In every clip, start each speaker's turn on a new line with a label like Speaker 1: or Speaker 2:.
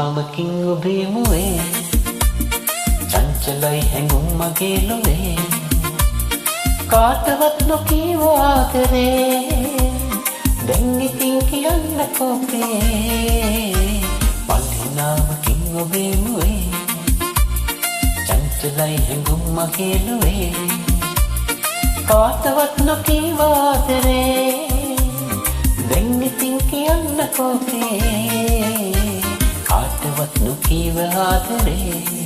Speaker 1: මල්සිනාමකින් ඔබේ මුවේ චංචලයි හැඟුම් මගේ ලොවේ කාටවත් නොකීව ආදරේ දැන් ඉතින් කියන්නකෝ ප්‍රේ මල්සිනාමකින් ඔබේ මුවේ චංචලයි හැඟුම් මගේ ලොවේ කාටවත් නොකීව ආදරේ දැන් ඉතින් කියන්නකෝ ප්‍රේ කාටවත් නොකීව ආදරේ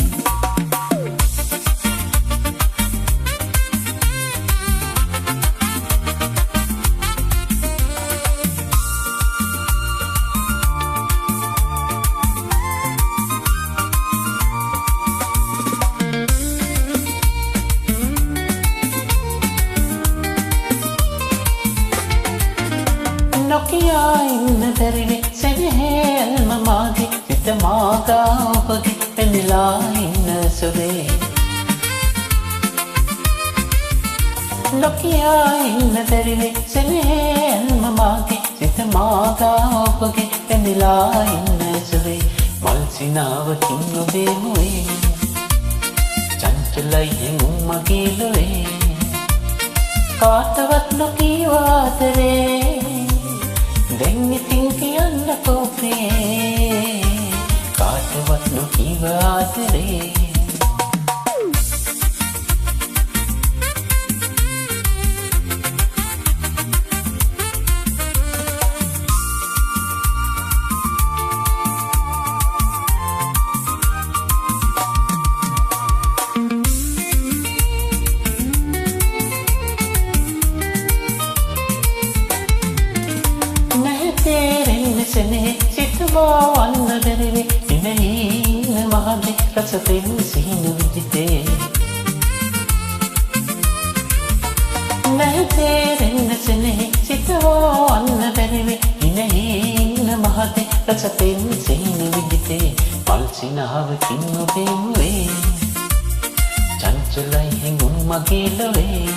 Speaker 1: නොකියා ඉන්න බැරිනේ සෙනෙහල්ම මාගේ සිත මාගා ඔබගේ පැනිලා ඉන්න සුවේ නොකියා ඉන්න බැරිනේ සෙනෙහල්ම මාගේ සිත මාගා ඔබගේ පැනිලා ඉන්න සුවේ මල්සිනාවකින් ඔබේ මුවේ චංචලයි හැඟුම් මගේ ලොවේ කාටවත් නොකීව ආදරේ දැන් ඉතින් කියන්නකෝ ප්‍රේ කාටවත් නොකීව ආදරේ තේරෙන්නේ සිතවා වන්න බැරිවේ ඉනහින මහදේ රසපෙන් සිහින විදිතේ තේරෙන්නේ සිතවා වන්න බැරිවේ ඉනහින මහදේ රසපෙන් සිහින විදිතේ මල්සිනාවකින් ඔබේ මුවේ චංචලයි හැඟුම් මගේ ලොවේ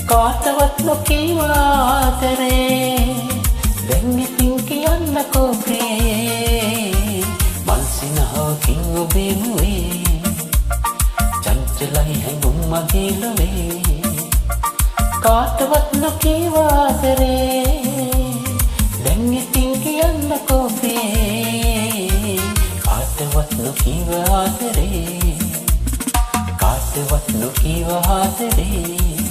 Speaker 1: කාටවත් නොකීව ආදරේ දැන් ඉතින් කියන්නකෝ ප්‍රේ මල්සිනාවකින් ඔබේ මුවේ චංචලයි හැඟුම් මගේ ලොවේ කාටවත් නොකීව ආදරේ දැන් ඉතින් කියන්නකෝ ප්‍රේ කාටවත් නොකීව ආදරේ කාටවත් නොකීව ආදරේ